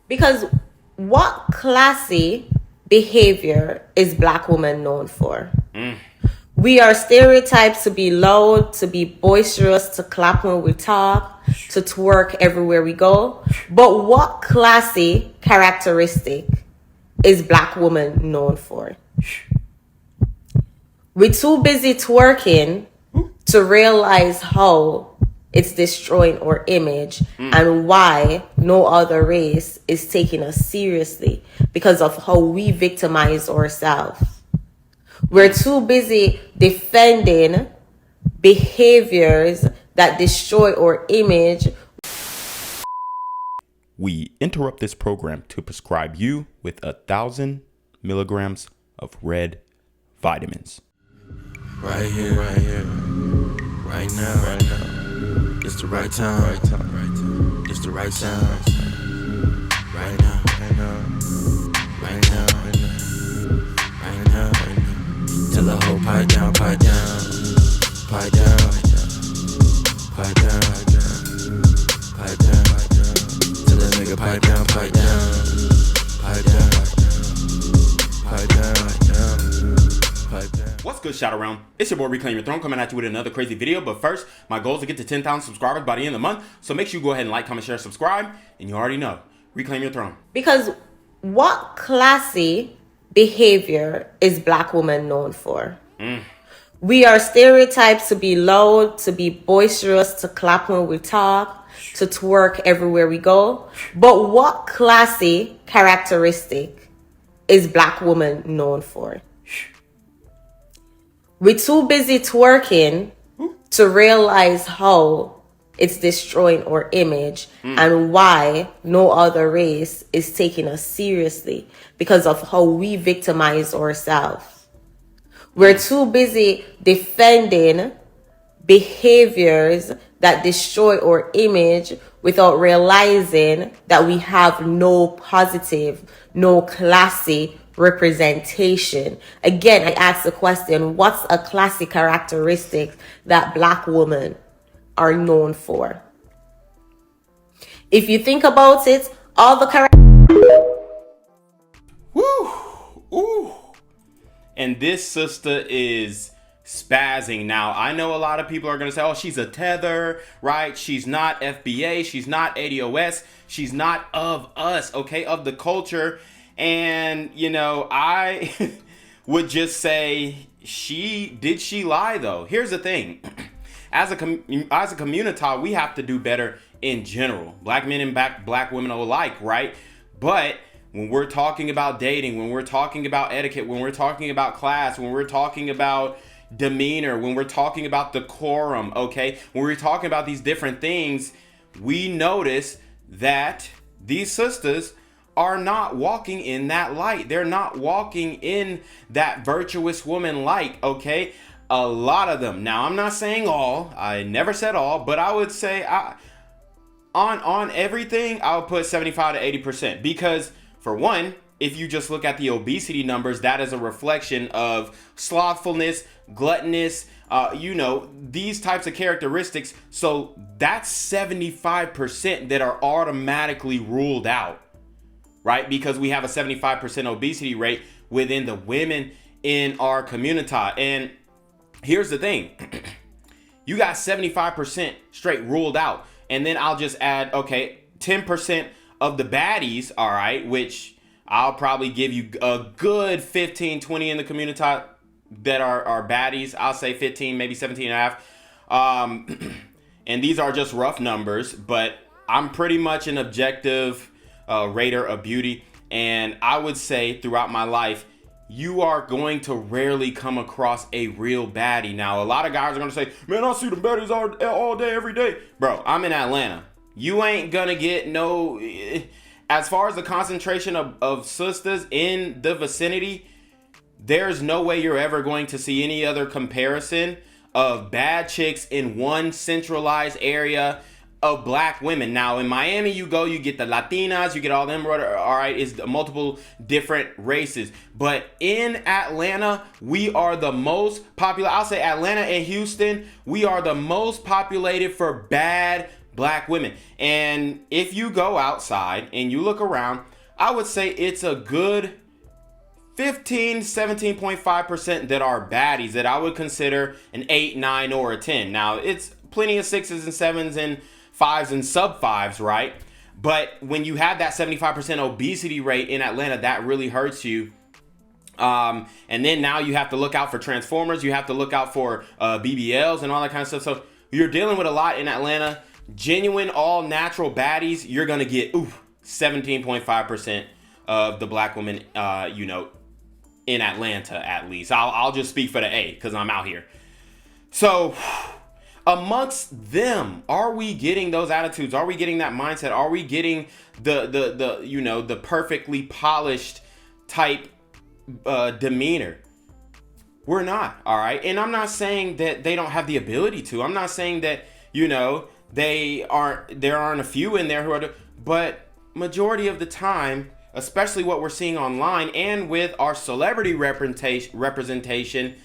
Because what classy behavior is Black women known for? We are stereotyped to be loud, to be boisterous, to clap when we talk, to twerk everywhere we go. But what classy characteristic is Black woman known for? We're too busy twerking to realize how it's destroying our image and why no other race is taking us seriously because of how we victimize ourselves. We're too busy defending behaviors that destroy our image. We interrupt this program to prescribe you with 1,000 milligrams of red vitamins. Right here, right now, it's the right time, it's the right sound, right now, right now. Tell the whole pipe down, pipe down, pipe down, pipe down, pipe down. Tell the nigga pipe down, pipe down, pipe down, pipe down. What's good, Shadow Realm? It's your boy Reclaim Your Throne coming at you with another crazy video. But first, my goal is to get to 10,000 subscribers by the end of the month. So make sure you go ahead and like, comment, share, subscribe. And you already know, Reclaim Your Throne. Because what classy behavior is Black women known for? We are stereotyped to be loud, to be boisterous, to clap when we talk, to twerk everywhere we go. But what classy characteristic is Black woman known for? We're too busy twerking to realize how it's destroying our image and why no other race is taking us seriously because of how we victimize ourselves. We're too busy defending behaviors that destroy our image without realizing that we have no positive, no classy representation. Again, I ask the question, what's a classy characteristic that Black women are known for? If you think about it, all the Ooh. And this sister is spazzing. Now, I know a lot of people are going to say, oh, she's a Tether, right? She's not FBA. She's not ADOS. She's not of us, okay? Of the culture. And, you know, I would just say, did she lie, though? Here's the thing. As a community, we have to do better in general. Black men and black women alike, right? But when we're talking about dating, when we're talking about etiquette, when we're talking about class, when we're talking about demeanor, when we're talking about decorum, okay? When we're talking about these different things, we notice that these sisters are not walking in that light. They're not walking in that virtuous woman light, okay? A lot of them. Now, I'm not saying all. I never said all, but I would say on everything, I would put 75 to 80%. Because, for one, if you just look at the obesity numbers, that is a reflection of slothfulness, gluttonous, these types of characteristics. So that's 75% that are automatically ruled out, right? Because we have a 75% obesity rate within the women in our community. And here's the thing. You got 75% straight ruled out. And then I'll just add, 10% of the baddies, all right, which I'll probably give you a good 15, 20 in the community that are baddies. I'll say 15, maybe 17 and a half. And these are just rough numbers, but I'm pretty much an objective rater of beauty. And I would say throughout my life, you are going to rarely come across a real baddie. Now, a lot of guys are going to say, man, I see the baddies all day, every day. Bro, I'm in Atlanta. You ain't going to get no... As far as the concentration of sisters in the vicinity, there's no way you're ever going to see any other comparison of bad chicks in one centralized area of black women. Now, in Miami, you get the Latinas, you get all them, all right, it's multiple different races. But in Atlanta, we are the most popular. I'll say Atlanta and Houston, we are the most populated for bad black women. And if you go outside and you look around, I would say it's a good 17.5% that are baddies that I would consider an 8, 9, or a 10. Now, it's plenty of 6s and 7s and 5s and sub 5s, right? But when you have that 75% obesity rate in Atlanta, that really hurts you. And then now you have to look out for Transformers. You have to look out for BBLs and all that kind of stuff. So you're dealing with a lot in Atlanta. Genuine, all natural baddies, you're going to get 17.5% of the black women, in Atlanta, at least. I'll just speak for the A because I'm out here. So amongst them, are we getting those attitudes? Are we getting that mindset? Are we getting the perfectly polished type demeanor? We're not, all right? And I'm not saying that they don't have the ability to. I'm not saying that, there aren't a few in there who are, but majority of the time, especially what we're seeing online and with our celebrity representation,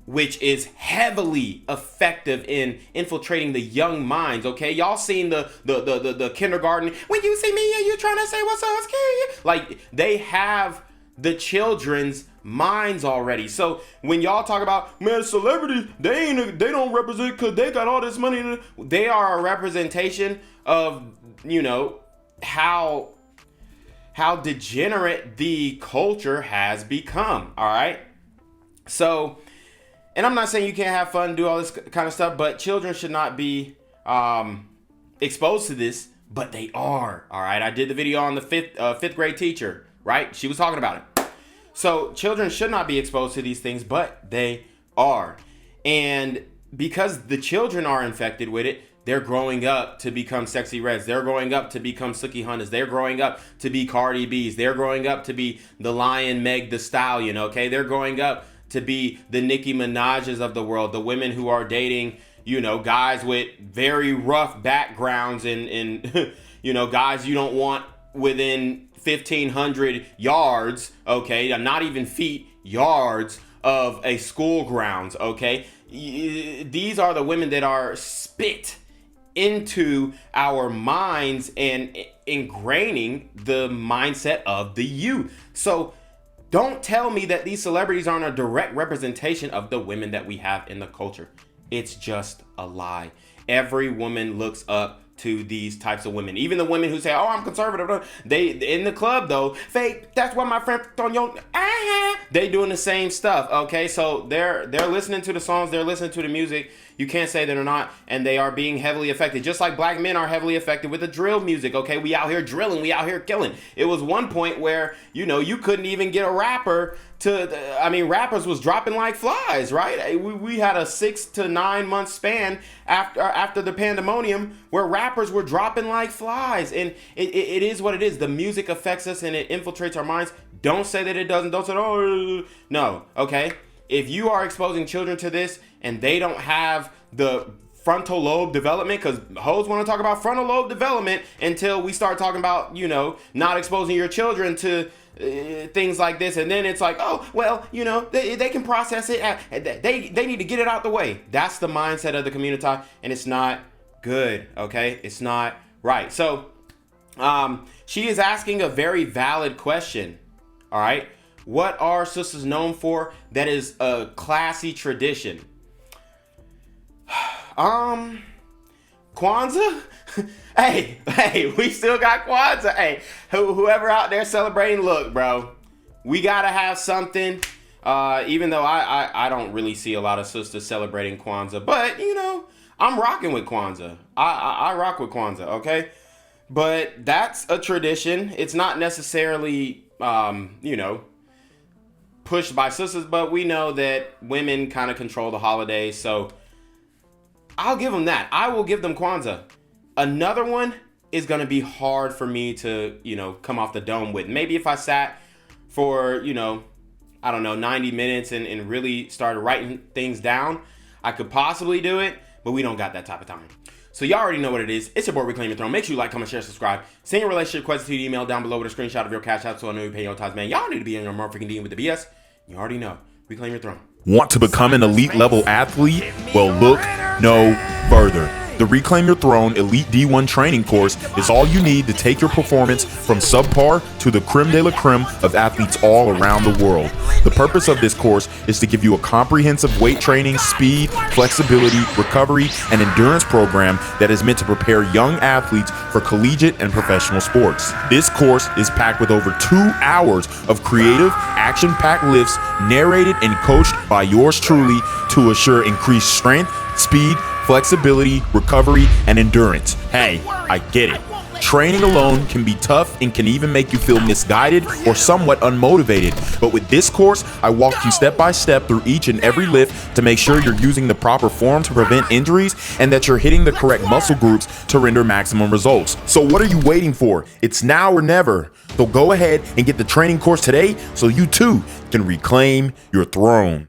which is heavily effective in infiltrating the young minds, okay? Y'all seen the kindergarten, when you see me, you trying to say what's up, scary? Like, they have the children's minds already. So when y'all talk about, man, celebrities, they don't represent because they got all this money. They are a representation of, how degenerate the culture has become, all right? So, and I'm not saying you can't have fun, do all this kind of stuff, but children should not be exposed to this, but they are, all right? I did the video on the fifth grade teacher, right? She was talking about it. So children should not be exposed to these things, but they are. And because the children are infected with it, they're growing up to become Sexy Reds. They're growing up to become Sookie Huntas. They're growing up to be Cardi B's. They're growing up to be the Lion Meg Thee Stallion, okay? They're growing up to be the Nicki Minaj's of the world, the women who are dating, guys with very rough backgrounds and guys you don't want within 1,500 yards, okay? Not even feet, yards of a school grounds, okay? These are the women that are spit into our minds and ingraining the mindset of the youth. So don't tell me that these celebrities aren't a direct representation of the women that we have in the culture. It's just a lie. Every woman looks up to these types of women. Even the women who say, oh, I'm conservative. They in the club though. Fake, that's what my friend on your they doing the same stuff. Okay, so they're listening to the songs, they're listening to the music. You can't say that they're not, and they are being heavily affected. Just like black men are heavily affected with the drill music. Okay, we out here drilling, we out here killing. It was one point where you couldn't even get a rapper rappers was dropping like flies, right? We had a 6 to 9 month span after the pandemonium where rappers were dropping like flies, and it is what it is. The music affects us and it infiltrates our minds. Don't say that it doesn't. Don't say, oh, no, okay? If you are exposing children to this and they don't have the frontal lobe development, because hoes want to talk about frontal lobe development until we start talking about, not exposing your children to things like this, and then it's like, oh, well, they can process it. They need to get it out the way. That's the mindset of the community, and it's not good, okay? It's not right. So she is asking a very valid question, all right? What are sisters known for that is a classy tradition? Kwanzaa? hey, we still got Kwanzaa. Hey, whoever out there celebrating, look, bro, we gotta have something. Even though I don't really see a lot of sisters celebrating Kwanzaa, but I'm rocking with Kwanzaa. I rock with Kwanzaa, okay? But that's a tradition. It's not necessarily pushed by sisters, but we know that women kind of control the holidays, so I'll give them that. I will give them Kwanzaa. Another one is going to be hard for me to, come off the dome with. Maybe if I sat for, 90 minutes and really started writing things down, I could possibly do it, but we don't got that type of time. So y'all already know what it is. It's your boy, Reclaim Your Throne. Make sure you like, comment, share, subscribe. Send your relationship questions to the email down below with a screenshot of your CashApp so I know you pay your tithes, man. Y'all need to be in your motherfucking DM with the BS. You already know. Reclaim Your Throne. Want to become an elite level athlete? Well, look no further. The Reclaim Your Throne Elite D1 training course is all you need to take your performance from subpar to the creme de la creme of athletes all around the world. The purpose of this course is to give you a comprehensive weight training, speed, flexibility, recovery, and endurance program that is meant to prepare young athletes for collegiate and professional sports. This course is packed with over 2 hours of creative, action-packed lifts narrated and coached by yours truly to assure increased strength, speed, flexibility, recovery, and endurance. Hey, I get it. Training alone can be tough and can even make you feel misguided or somewhat unmotivated. But with this course, I walk you step by step through each and every lift to make sure you're using the proper form to prevent injuries and that you're hitting the correct muscle groups to render maximum results. So what are you waiting for? It's now or never. So go ahead and get the training course today so you too can reclaim your throne.